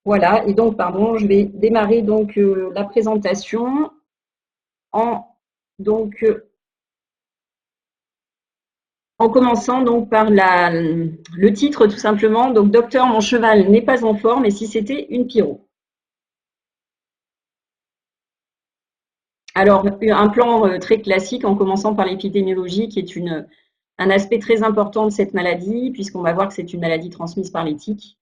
Voilà, et donc, pardon, je vais démarrer donc la présentation en, donc, en commençant donc par le titre tout simplement. Donc, Docteur, mon cheval n'est pas en forme, et si c'était une pyro. Alors, un plan très classique en commençant par l'épidémiologie, qui est un aspect très important de cette maladie, puisqu'on va voir que c'est une maladie transmise par les tiques.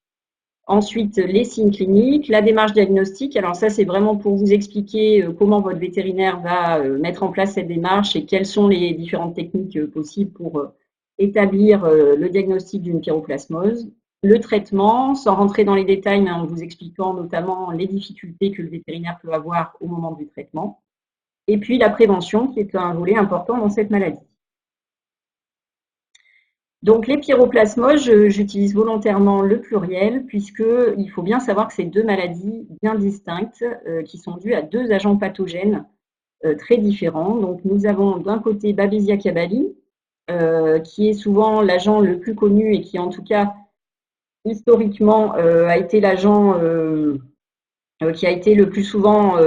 Ensuite, les signes cliniques, la démarche diagnostique. Alors ça, c'est vraiment pour vous expliquer comment votre vétérinaire va mettre en place cette démarche et quelles sont les différentes techniques possibles pour établir le diagnostic d'une pyroplasmose. Le traitement, sans rentrer dans les détails, mais en vous expliquant notamment les difficultés que le vétérinaire peut avoir au moment du traitement. Et puis la prévention, qui est un volet important dans cette maladie. Donc les pyroplasmoses, j'utilise volontairement le pluriel puisqu'il faut bien savoir que c'est deux maladies bien distinctes qui sont dues à deux agents pathogènes très différents. Donc nous avons d'un côté Babesia cabali, qui est souvent l'agent le plus connu et qui en tout cas historiquement a été l'agent qui a été le plus souvent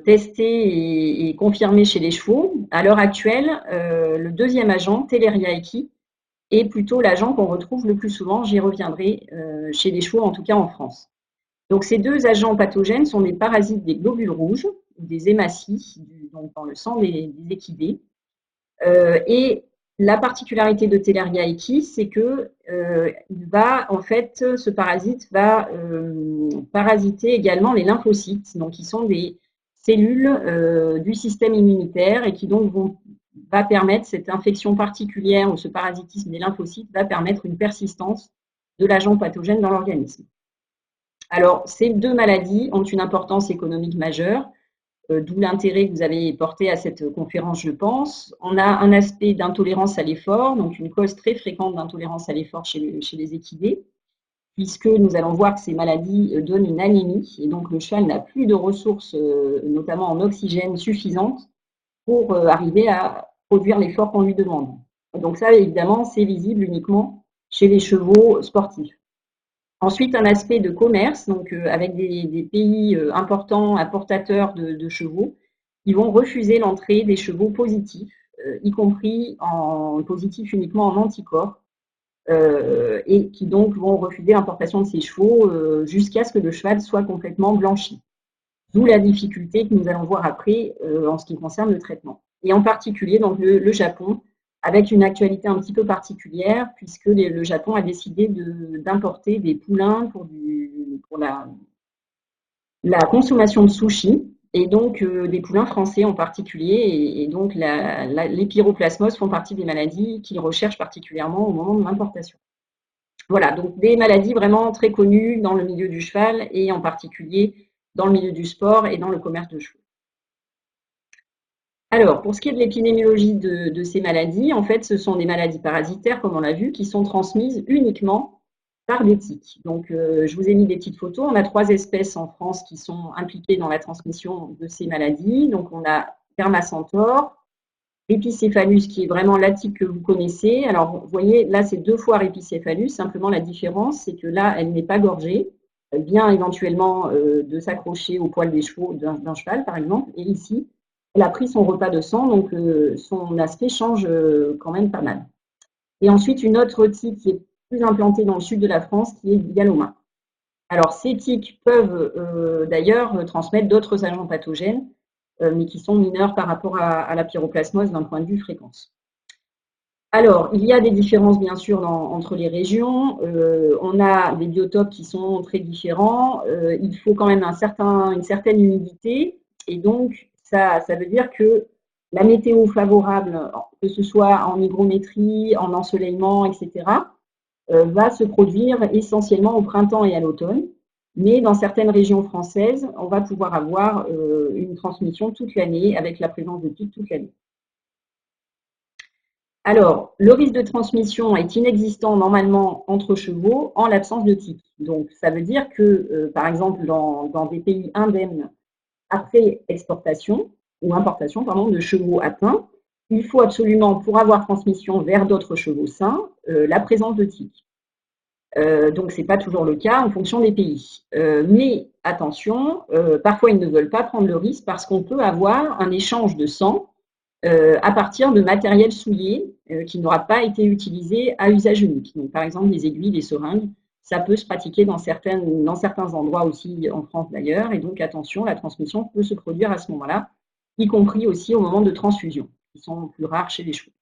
testé et confirmé chez les chevaux. À l'heure actuelle, le deuxième agent, Teleria equi, est plutôt l'agent qu'on retrouve le plus souvent, j'y reviendrai, chez les chevaux, en tout cas en France. Donc ces deux agents pathogènes sont des parasites des globules rouges, ou des hématies, donc dans le sang des équidés. Et la particularité de Teleria equi, c'est que en fait, ce parasite va parasiter également les lymphocytes, donc qui sont des cellules du système immunitaire et qui donc va permettre cette infection particulière ou ce parasitisme des lymphocytes va permettre une persistance de l'agent pathogène dans l'organisme. Alors, ces deux maladies ont une importance économique majeure, d'où l'intérêt que vous avez porté à cette conférence, je pense. On a un aspect d'intolérance à l'effort, donc une cause très fréquente d'intolérance à l'effort chez les équidés, puisque nous allons voir que ces maladies donnent une anémie, et donc le cheval n'a plus de ressources, notamment en oxygène, suffisantes pour arriver à produire l'effort qu'on lui demande. Donc ça, évidemment, c'est visible uniquement chez les chevaux sportifs. Ensuite, un aspect de commerce, donc avec des pays importants, importateurs de chevaux, qui vont refuser l'entrée des chevaux positifs, y compris en positifs uniquement en anticorps, et qui donc vont refuser l'importation de ces chevaux jusqu'à ce que le cheval soit complètement blanchi. D'où la difficulté que nous allons voir après en ce qui concerne le traitement. Et en particulier donc le Japon, avec une actualité un petit peu particulière, puisque le Japon a décidé d'importer des poulains pour la consommation de sushi, et donc des poulains français en particulier. Et donc les pyroplasmoses font partie des maladies qu'ils recherchent particulièrement au moment de l'importation. Voilà, donc des maladies vraiment très connues dans le milieu du cheval et en particulier dans le milieu du sport et dans le commerce de chevaux. Alors, pour ce qui est de l'épidémiologie de ces maladies, en fait, ce sont des maladies parasitaires, comme on l'a vu, qui sont transmises uniquement par des tiques. Donc, je vous ai mis des petites photos. On a 3 espèces en France qui sont impliquées dans la transmission de ces maladies. Donc, on a Dermacentor, Rhipicéphalus, qui est vraiment la tique que vous connaissez. Alors, vous voyez, là, c'est 2 fois Rhipicéphalus. Simplement, la différence, c'est que là, elle n'est pas gorgée. Elle vient éventuellement de s'accrocher au poil des chevaux d'un cheval, par exemple. Et ici, elle a pris son repas de sang, donc son aspect change quand même pas mal. Et ensuite, une autre tique qui est plus implantée dans le sud de la France, qui est Yaloma. Alors, ces tiques peuvent d'ailleurs transmettre d'autres agents pathogènes, mais qui sont mineurs par rapport à la pyroplasmose d'un point de vue fréquence. Alors, il y a des différences bien sûr entre les régions. On a des biotopes qui sont très différents. Il faut quand même une certaine humidité. Et donc, ça veut dire que la météo favorable, que ce soit en hygrométrie, en ensoleillement, etc., va se produire essentiellement au printemps et à l'automne. Mais dans certaines régions françaises, on va pouvoir avoir une transmission toute l'année avec la présence de tiques toute l'année. Alors, le risque de transmission est inexistant normalement entre chevaux en l'absence de tiques. Donc, ça veut dire que, par exemple, dans des pays indemnes, après exportation ou importation pardon, de chevaux atteints, il faut absolument, pour avoir transmission vers d'autres chevaux sains, la présence de tiques. Donc, ce n'est pas toujours le cas en fonction des pays. Mais attention, parfois ils ne veulent pas prendre le risque parce qu'on peut avoir un échange de sang à partir de matériel souillé qui n'aura pas été utilisé à usage unique. Donc, par exemple, les aiguilles, les seringues, ça peut se pratiquer dans certains endroits aussi en France d'ailleurs. Et donc, attention, la transmission peut se produire à ce moment-là, y compris aussi au moment de transfusion, qui sont plus rares chez les chevaux.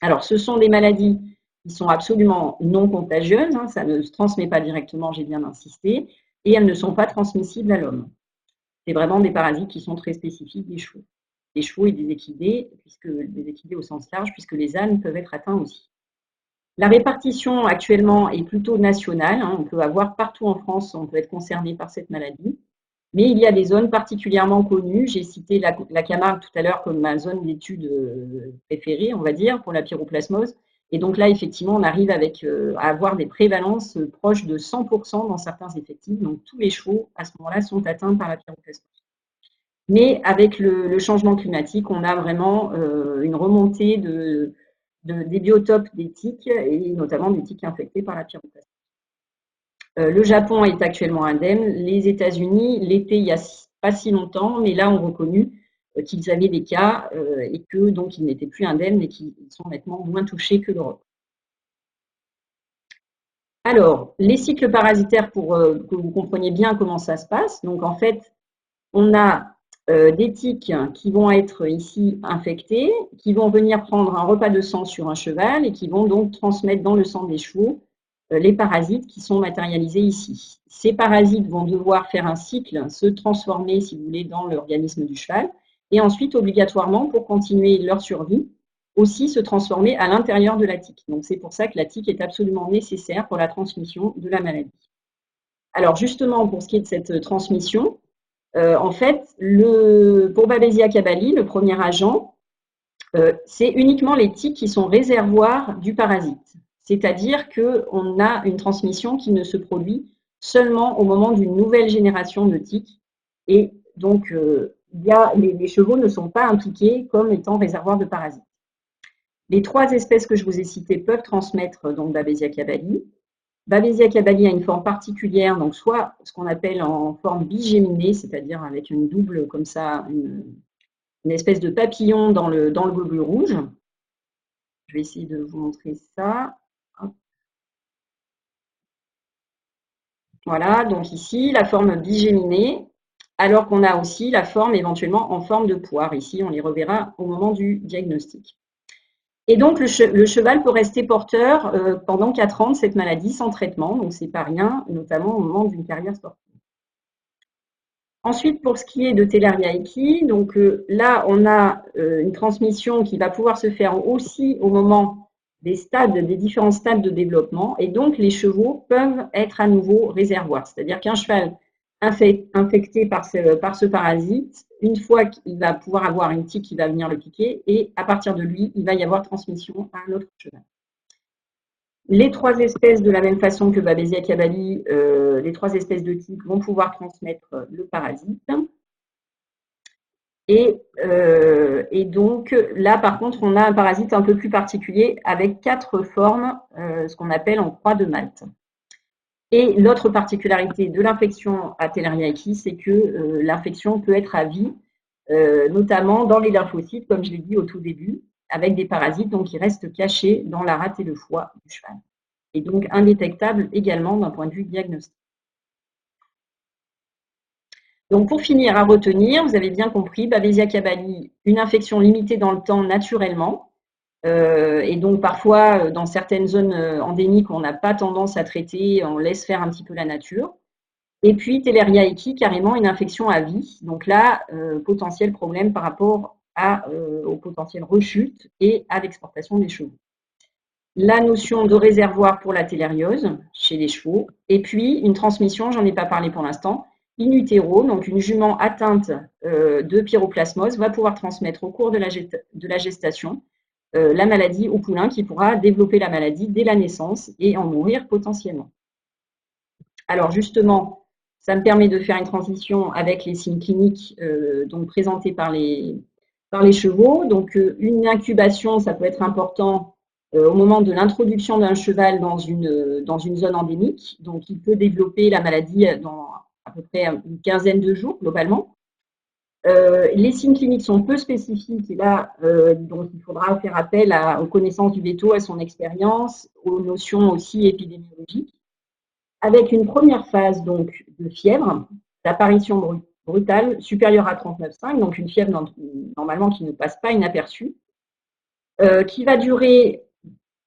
Alors, ce sont des maladies qui sont absolument non contagieuses, hein, ça ne se transmet pas directement, j'ai bien insisté, et elles ne sont pas transmissibles à l'homme. C'est vraiment des parasites qui sont très spécifiques des chevaux et des équidés, des équidés au sens large, puisque les ânes peuvent être atteints aussi. La répartition actuellement est plutôt nationale, hein, on peut avoir partout en France, on peut être concerné par cette maladie. Mais il y a des zones particulièrement connues. J'ai cité la Camargue tout à l'heure comme ma zone d'étude préférée, on va dire, pour la pyroplasmose. Et donc là, effectivement, on arrive à avoir des prévalences proches de 100% dans certains effectifs. Donc tous les chevaux, à ce moment-là, sont atteints par la pyroplasmose. Mais avec le changement climatique, on a vraiment une remontée des biotopes des tiques, et notamment des tiques infectées par la pyroplasmose. Le Japon est actuellement indemne. Les États-Unis l'étaient il n'y a pas si longtemps, mais là ont reconnu qu'ils avaient des cas et que donc ils n'étaient plus indemnes et qu'ils sont nettement moins touchés que l'Europe. Alors, les cycles parasitaires, pour que vous compreniez bien comment ça se passe. Donc, en fait, on a des tiques qui vont être ici infectées, qui vont venir prendre un repas de sang sur un cheval et qui vont donc transmettre dans le sang des chevaux les parasites qui sont matérialisés ici. Ces parasites vont devoir faire un cycle, se transformer, si vous voulez, dans l'organisme du cheval, et ensuite, obligatoirement, pour continuer leur survie, aussi se transformer à l'intérieur de la tique. Donc, c'est pour ça que la tique est absolument nécessaire pour la transmission de la maladie. Alors, justement, pour ce qui est de cette transmission, en fait, pour Babesia cabali, le premier agent, c'est uniquement les tiques qui sont réservoirs du parasite. C'est-à-dire qu'on a une transmission qui ne se produit seulement au moment d'une nouvelle génération de tiques. Et donc, les chevaux ne sont pas impliqués comme étant réservoirs de parasites. Les 3 espèces que je vous ai citées peuvent transmettre donc Babesia cabali. Babesia cabali a une forme particulière, donc soit ce qu'on appelle en forme bigéminée, c'est-à-dire avec une double, comme ça, une espèce de papillon dans le globule rouge. Je vais essayer de vous montrer ça. Voilà, donc ici, la forme bigéminée, alors qu'on a aussi la forme éventuellement en forme de poire. Ici, on les reverra au moment du diagnostic. Et donc, le cheval peut rester porteur pendant 4 ans de cette maladie sans traitement, donc c'est pas rien, notamment au moment d'une carrière sportive. Ensuite, pour ce qui est de Theileria equis, donc là, on a une transmission qui va pouvoir se faire aussi au moment des différents stades de développement, et donc les chevaux peuvent être à nouveau réservoirs. C'est-à-dire qu'un cheval infecté par ce parasite, une fois qu'il va pouvoir avoir une tique qui va venir le piquer, et à partir de lui, il va y avoir transmission à un autre cheval. Les 3 espèces, de la même façon que Babesia cabali, les 3 espèces de tiques vont pouvoir transmettre le parasite. Et donc là, par contre, on a un parasite un peu plus particulier avec 4 formes, ce qu'on appelle en croix de Malte. Et l'autre particularité de l'infection à Theileria equis, c'est que l'infection peut être à vie, notamment dans les lymphocytes, comme je l'ai dit au tout début, avec des parasites donc, qui restent cachés dans la rate et le foie du cheval. Et donc indétectable également d'un point de vue diagnostique. Donc pour finir, à retenir, vous avez bien compris, Babesia cabali, une infection limitée dans le temps naturellement, et donc parfois dans certaines zones endémiques, on n'a pas tendance à traiter, on laisse faire un petit peu la nature. Et puis Theileria equis, carrément une infection à vie, donc là, potentiel problème par rapport au potentiel rechute et à l'exportation des chevaux. La notion de réservoir pour la thélériose chez les chevaux, et puis une transmission, j'en ai pas parlé pour l'instant, in utero, donc une jument atteinte de pyroplasmose va pouvoir transmettre au cours de la gestation la maladie au poulain qui pourra développer la maladie dès la naissance et en mourir potentiellement. Alors justement, ça me permet de faire une transition avec les signes cliniques donc présentés par les chevaux. Donc une incubation, ça peut être important au moment de l'introduction d'un cheval dans une zone endémique. Donc, il peut développer la maladie dans à peu près une quinzaine de jours globalement. Les signes cliniques sont peu spécifiques et là, donc il faudra faire appel aux connaissances du véto, à son expérience, aux notions aussi épidémiologiques, avec une première phase donc de fièvre, d'apparition brutale supérieure à 39,5, donc une fièvre normalement qui ne passe pas inaperçue, qui va durer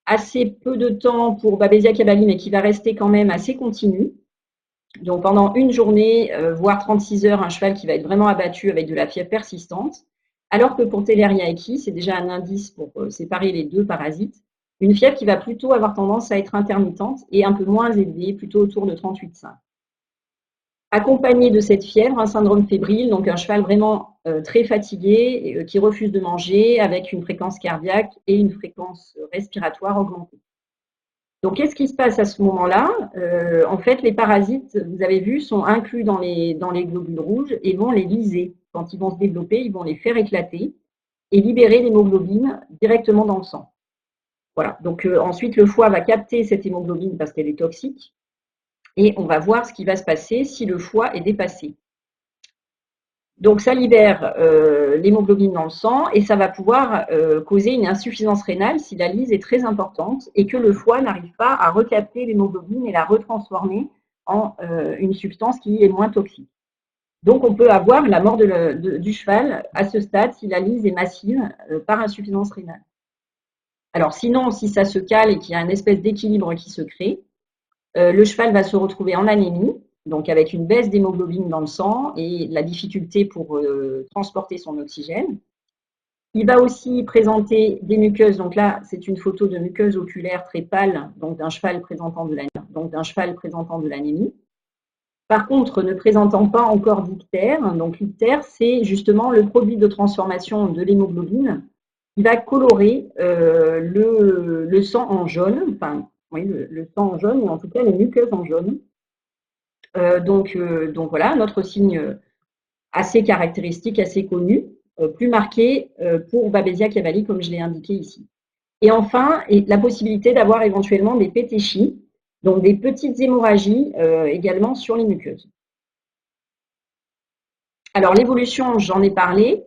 assez peu de temps pour Babesia cabali, mais qui va rester quand même assez continue. Donc pendant une journée, voire 36 heures, un cheval qui va être vraiment abattu avec de la fièvre persistante. Alors que pour Theileria equis, c'est déjà un indice pour séparer les deux parasites, une fièvre qui va plutôt avoir tendance à être intermittente et un peu moins élevée, plutôt autour de 38,5. Accompagné de cette fièvre, un syndrome fébrile, donc un cheval vraiment très fatigué, qui refuse de manger, avec une fréquence cardiaque et une fréquence respiratoire augmentée. Donc, qu'est-ce qui se passe à ce moment-là? En fait, les parasites, vous avez vu, sont inclus dans les globules rouges et vont les lyser. Quand ils vont se développer, ils vont les faire éclater et libérer l'hémoglobine directement dans le sang. Voilà. Donc, ensuite, le foie va capter cette hémoglobine parce qu'elle est toxique et on va voir ce qui va se passer si le foie est dépassé. Donc, ça libère l'hémoglobine dans le sang et ça va pouvoir causer une insuffisance rénale si la lyse est très importante et que le foie n'arrive pas à recapter l'hémoglobine et la retransformer en une substance qui est moins toxique. Donc, on peut avoir la mort du cheval à ce stade si la lyse est massive par insuffisance rénale. Alors, sinon, si ça se cale et qu'il y a une espèce d'équilibre qui se crée, le cheval va se retrouver en anémie, donc avec une baisse d'hémoglobine dans le sang et la difficulté pour transporter son oxygène. Il va aussi présenter des muqueuses, donc là c'est une photo de muqueuse oculaire très pâle, donc d'un cheval présentant de l'anémie. Par contre, ne présentant pas encore d'ictère, donc l'ictère c'est justement le produit de transformation de l'hémoglobine qui va colorer le sang en jaune, enfin oui, le sang en jaune, ou en tout cas les muqueuses en jaune. Donc voilà, notre signe assez caractéristique, assez connu, plus marqué pour Babesia cabali, comme je l'ai indiqué ici. Et enfin, la possibilité d'avoir éventuellement des pétéchies, donc des petites hémorragies également sur les muqueuses. Alors l'évolution, j'en ai parlé.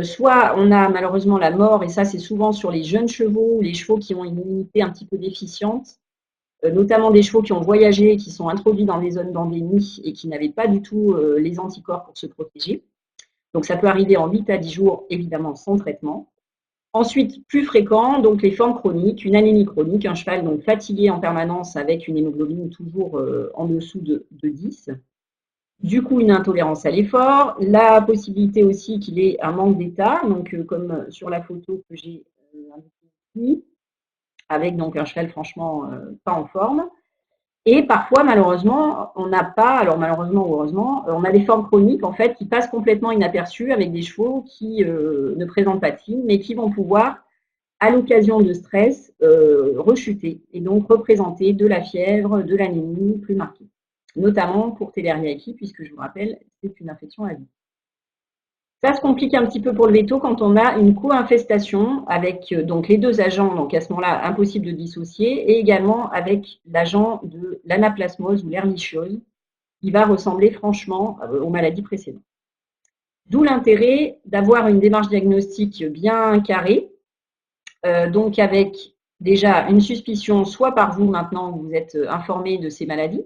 Soit on a malheureusement la mort, et ça c'est souvent sur les jeunes chevaux, les chevaux qui ont une immunité un petit peu déficiente, notamment des chevaux qui ont voyagé, qui sont introduits dans des zones d'endémie et qui n'avaient pas du tout les anticorps pour se protéger. Donc ça peut arriver en 8 à 10 jours, évidemment sans traitement. Ensuite, plus fréquent, donc les formes chroniques, une anémie chronique, un cheval donc fatigué en permanence avec une hémoglobine toujours en dessous de 10. Du coup, une intolérance à l'effort, la possibilité aussi qu'il ait un manque d'état, donc comme sur la photo que j'ai indiquée ici, avec donc un cheval franchement pas en forme. Et parfois, malheureusement, on n'a pas, alors malheureusement ou heureusement, on a des formes chroniques en fait qui passent complètement inaperçues avec des chevaux qui ne présentent pas de signes, mais qui vont pouvoir, à l'occasion de stress, rechuter et donc représenter de la fièvre, de l'anémie plus marquée, notamment pour Theileria equis, puisque je vous rappelle, c'est une infection à vie. Ça se complique un petit peu pour le veto quand on a une co-infestation avec donc les deux agents, donc à ce moment-là, impossible de dissocier, et également avec l'agent de l'anaplasmose ou l'hernichiose, qui va ressembler franchement aux maladies précédentes. D'où l'intérêt d'avoir une démarche diagnostique bien carrée, donc avec déjà une suspicion, soit par vous maintenant que vous êtes informé de ces maladies,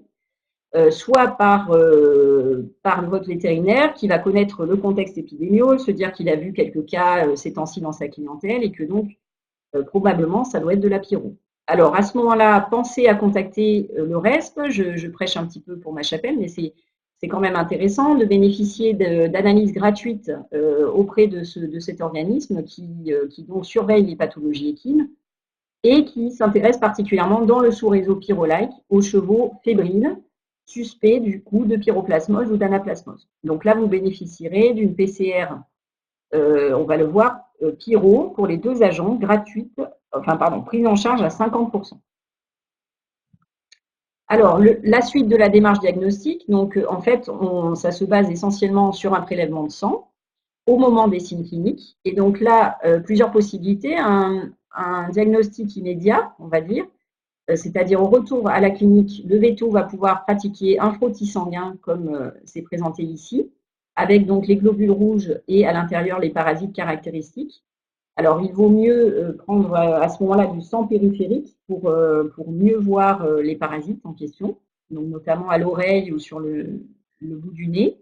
soit par votre vétérinaire qui va connaître le contexte épidémiologique, se dire qu'il a vu quelques cas ces temps-ci dans sa clientèle et que donc probablement ça doit être de la pyro. Alors à ce moment-là, pensez à contacter le RESP. Je prêche un petit peu pour ma chapelle, mais c'est quand même intéressant de bénéficier d'analyses gratuites auprès de cet organisme qui donc surveille les pathologies équines et qui s'intéresse particulièrement dans le sous-réseau pyrolike aux chevaux fébriles suspects du coup de pyroplasmose ou d'anaplasmose. Donc là, vous bénéficierez d'une PCR, on va le voir, pyro pour les deux agents, gratuite, prise en charge à 50%. Alors, la suite de la démarche diagnostique, donc en fait, ça se base essentiellement sur un prélèvement de sang au moment des signes cliniques. Et donc là, plusieurs possibilités. un diagnostic immédiat, on va dire, c'est-à-dire au retour à la clinique, le véto va pouvoir pratiquer un frottis sanguin comme c'est présenté ici, avec donc les globules rouges et à l'intérieur les parasites caractéristiques. Alors, il vaut mieux prendre à ce moment-là du sang périphérique pour mieux voir les parasites en question, donc notamment à l'oreille ou sur le bout du nez.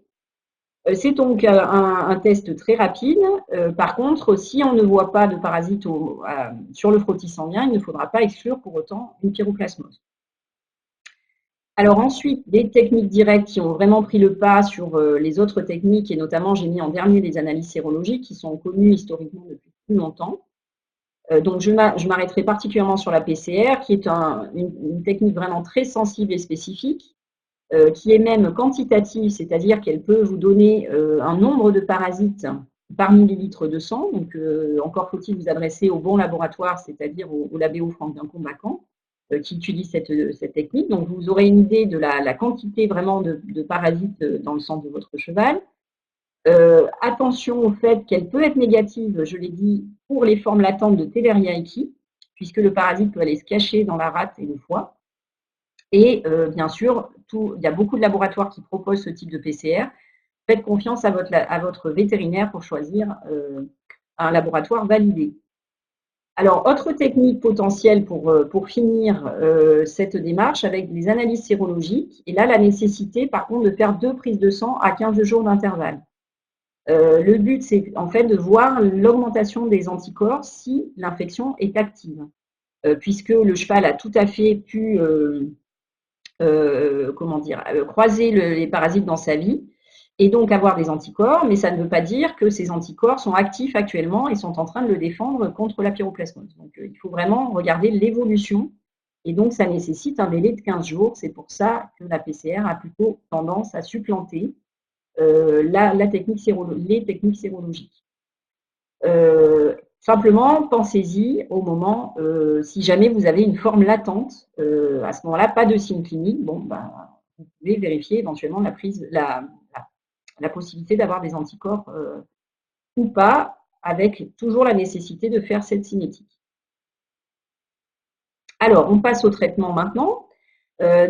C'est donc un test très rapide. Par contre, si on ne voit pas de parasites sur le frottis sanguin, il ne faudra pas exclure pour autant une pyroplasmose. Alors ensuite, des techniques directes qui ont vraiment pris le pas sur les autres techniques, et notamment j'ai mis en dernier les analyses sérologiques qui sont connues historiquement depuis plus longtemps. Donc je m'arrêterai particulièrement sur la PCR, qui est une technique vraiment très sensible et spécifique, qui est même quantitative, c'est-à-dire qu'elle peut vous donner un nombre de parasites par millilitre de sang. Donc, encore faut-il vous adresser au bon laboratoire, c'est-à-dire au Labéo Franquin-Combacan, qui utilise cette technique. Donc, vous aurez une idée de la quantité vraiment de parasites dans le sang de votre cheval. Attention au fait qu'elle peut être négative, je l'ai dit, pour les formes latentes de Telleriaiki, puisque le parasite peut aller se cacher dans la rate et le foie. Et bien sûr, il y a beaucoup de laboratoires qui proposent ce type de PCR. Faites confiance à votre vétérinaire pour choisir un laboratoire validé. Alors, autre technique potentielle pour finir cette démarche avec les analyses sérologiques. Et là, la nécessité, par contre, de faire 2 prises de sang à 15 jours d'intervalle. Le but, c'est en fait de voir l'augmentation des anticorps si l'infection est active, puisque le cheval a tout à fait pu croiser les parasites dans sa vie et donc avoir des anticorps, mais ça ne veut pas dire que ces anticorps sont actifs actuellement et sont en train de le défendre contre la pyroplasmose. Donc, il faut vraiment regarder l'évolution et donc ça nécessite un délai de 15 jours. C'est pour ça que la PCR a plutôt tendance à supplanter les techniques sérologiques. Simplement, pensez-y au moment, si jamais vous avez une forme latente, à ce moment-là, pas de signe clinique, bon, vous pouvez vérifier éventuellement la possibilité d'avoir des anticorps ou pas, avec toujours la nécessité de faire cette cinétique. Alors, on passe au traitement maintenant.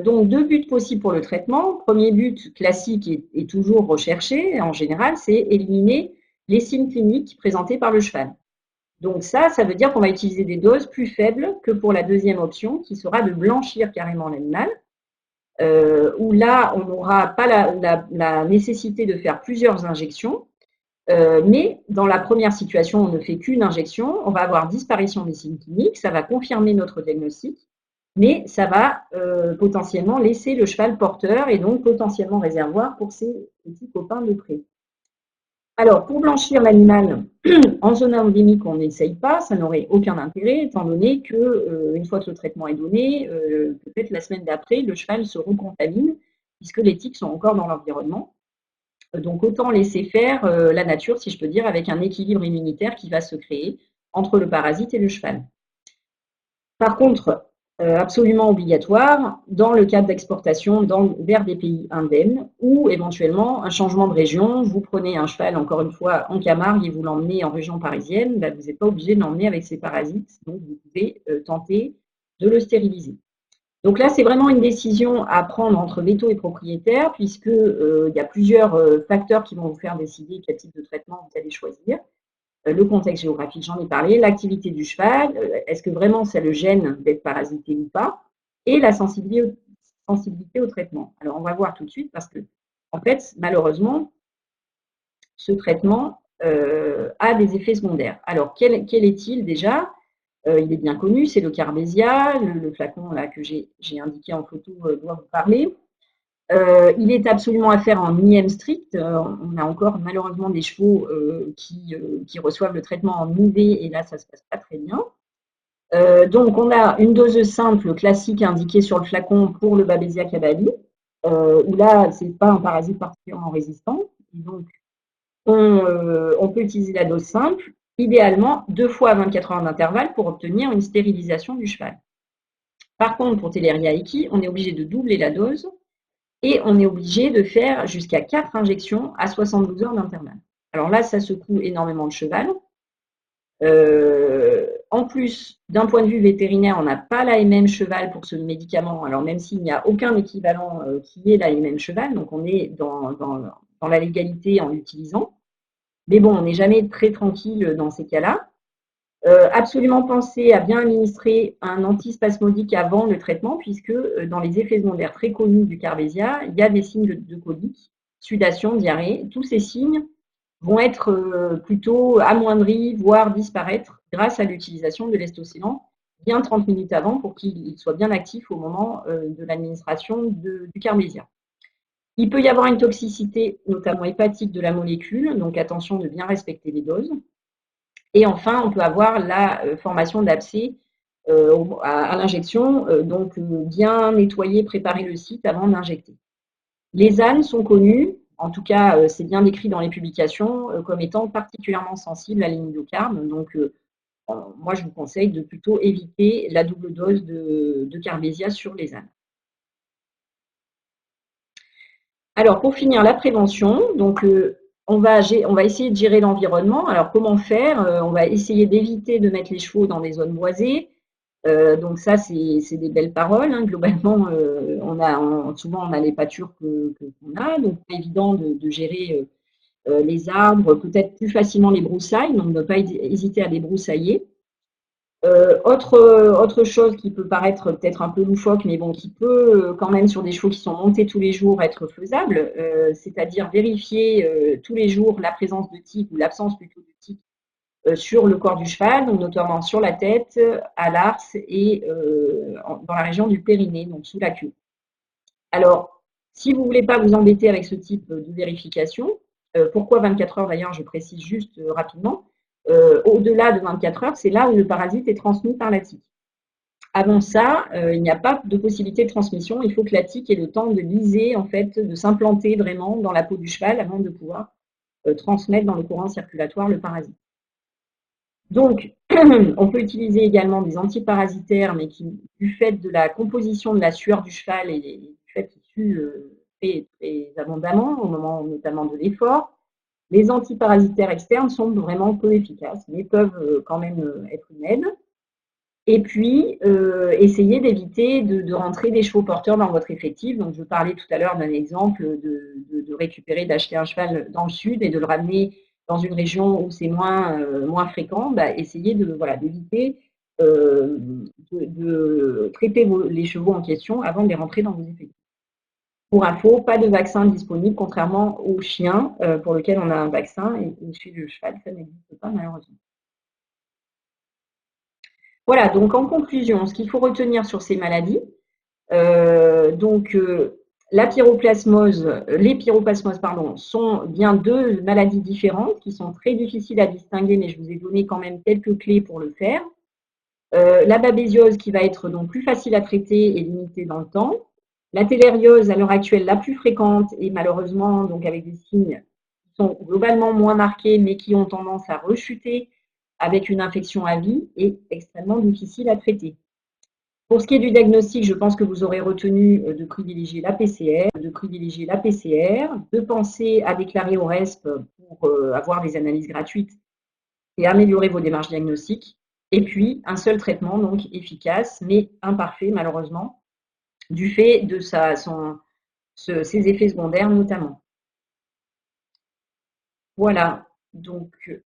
Donc, 2 buts possibles pour le traitement. Premier but classique et toujours recherché en général, c'est éliminer les signes cliniques présentés par le cheval. Donc ça veut dire qu'on va utiliser des doses plus faibles que pour la deuxième option, qui sera de blanchir carrément l'animal, où là, on n'aura pas la nécessité de faire plusieurs injections, mais dans la première situation, on ne fait qu'une injection, on va avoir disparition des signes cliniques, ça va confirmer notre diagnostic, mais ça va potentiellement laisser le cheval porteur et donc potentiellement réservoir pour ses petits copains de près. Alors, pour blanchir l'animal en zone endémique, on n'essaye pas, ça n'aurait aucun intérêt, étant donné que une fois que le traitement est donné, peut-être la semaine d'après, le cheval se recontamine, puisque les tiques sont encore dans l'environnement. Donc, autant laisser faire la nature, si je peux dire, avec un équilibre immunitaire qui va se créer entre le parasite et le cheval. Par contre, absolument obligatoire dans le cadre d'exportation vers des pays indemnes ou éventuellement un changement de région. Vous prenez un cheval, encore une fois, en Camargue et vous l'emmenez en région parisienne, vous n'êtes pas obligé de l'emmener avec ses parasites, donc vous pouvez tenter de le stériliser. Donc là, c'est vraiment une décision à prendre entre veto et propriétaire, puisqu'il y a plusieurs facteurs qui vont vous faire décider quel type de traitement vous allez choisir. Le contexte géographique, j'en ai parlé, l'activité du cheval, est-ce que vraiment ça le gêne d'être parasité ou pas, et la sensibilité au traitement. Alors, on va voir tout de suite parce que, en fait, malheureusement, ce traitement a des effets secondaires. Alors, quel est-il déjà? Il est bien connu, c'est le Carbésia, le flacon là, que j'ai indiqué en photo doit vous parler. Il est absolument à faire en IM strict. On a encore malheureusement des chevaux qui reçoivent le traitement en IV et là, ça ne se passe pas très bien. Donc, on a une dose simple classique indiquée sur le flacon pour le Babesia cabali, où là, ce n'est pas un parasite particulièrement résistant. Donc, on peut utiliser la dose simple, idéalement 2 fois à 24 heures d'intervalle pour obtenir une stérilisation du cheval. Par contre, pour Telleriaiki, on est obligé de doubler la dose et on est obligé de faire jusqu'à 4 injections à 72 heures d'intervalle. Alors là, ça secoue énormément le cheval. En plus, d'un point de vue vétérinaire, on n'a pas l'AMM cheval pour ce médicament, alors même s'il n'y a aucun équivalent qui est l'AMM cheval, donc on est dans la légalité en l'utilisant. Mais bon, on n'est jamais très tranquille dans ces cas-là. Absolument penser à bien administrer un antispasmodique avant le traitement, puisque dans les effets secondaires très connus du Carvésia, il y a des signes de colique, sudation, diarrhée. Tous ces signes vont être plutôt amoindris, voire disparaître grâce à l'utilisation de l'estocilant bien 30 minutes avant pour qu'il soit bien actif au moment de l'administration du Carmésia. Il peut y avoir une toxicité, notamment hépatique de la molécule, donc attention de bien respecter les doses. Et enfin, on peut avoir la formation d'abcès à l'injection, donc bien nettoyer, préparer le site avant d'injecter. Les ânes sont connus, en tout cas c'est bien décrit dans les publications, comme étant particulièrement sensibles à l'imidocarbe. Donc moi je vous conseille de plutôt éviter la double dose de Carmésia sur les ânes. Alors pour finir, la prévention, donc on va essayer de gérer l'environnement. Alors comment faire? On va essayer d'éviter de mettre les chevaux dans des zones boisées. Donc ça, c'est des belles paroles. Hein. Globalement, souvent on a les pâtures qu'on a, donc pas évident de gérer les arbres, peut-être plus facilement les broussailles, donc ne pas hésiter à débroussailler. Autre chose qui peut paraître peut-être un peu loufoque, mais bon, qui peut quand même sur des chevaux qui sont montés tous les jours être faisable, c'est-à-dire vérifier tous les jours la présence de tiques ou l'absence plutôt de tiques sur le corps du cheval, donc notamment sur la tête, à l'arse et dans la région du périnée, donc sous la queue. Alors, si vous ne voulez pas vous embêter avec ce type de vérification, pourquoi 24 heures d'ailleurs, je précise juste rapidement, au-delà de 24 heures, c'est là où le parasite est transmis par la tique. Avant ça, il n'y a pas de possibilité de transmission. Il faut que la tique ait le temps de liser, en fait, de s'implanter vraiment dans la peau du cheval avant de pouvoir transmettre dans le courant circulatoire le parasite. Donc, on peut utiliser également des antiparasitaires, mais qui, du fait de la composition de la sueur du cheval et du fait qu'il sue très, très abondamment, au moment notamment de l'effort, les antiparasitaires externes sont vraiment peu efficaces, mais peuvent quand même être une aide. Et puis, essayez d'éviter de rentrer des chevaux porteurs dans votre effectif. Donc, je parlais tout à l'heure d'un exemple de récupérer, d'acheter un cheval dans le sud et de le ramener dans une région où c'est moins fréquent. Bah, essayez d'éviter de traiter les chevaux en question avant de les rentrer dans vos effectifs. Pour info, pas de vaccin disponible, contrairement aux chiens pour lesquels on a un vaccin. Et chez le cheval, ça n'existe pas malheureusement. Voilà, donc en conclusion, ce qu'il faut retenir sur ces maladies, la pyroplasmose, les pyroplasmoses sont bien deux maladies différentes qui sont très difficiles à distinguer, mais je vous ai donné quand même quelques clés pour le faire. La babésiose qui va être donc plus facile à traiter et limitée dans le temps. La thélériose, à l'heure actuelle, la plus fréquente et malheureusement donc avec des signes qui sont globalement moins marqués, mais qui ont tendance à rechuter avec une infection à vie et extrêmement difficile à traiter. Pour ce qui est du diagnostic, je pense que vous aurez retenu de privilégier la PCR, de penser à déclarer au RESP pour avoir des analyses gratuites et améliorer vos démarches diagnostiques. Et puis, un seul traitement, donc efficace, mais imparfait malheureusement, du fait de ses effets secondaires notamment. Voilà, donc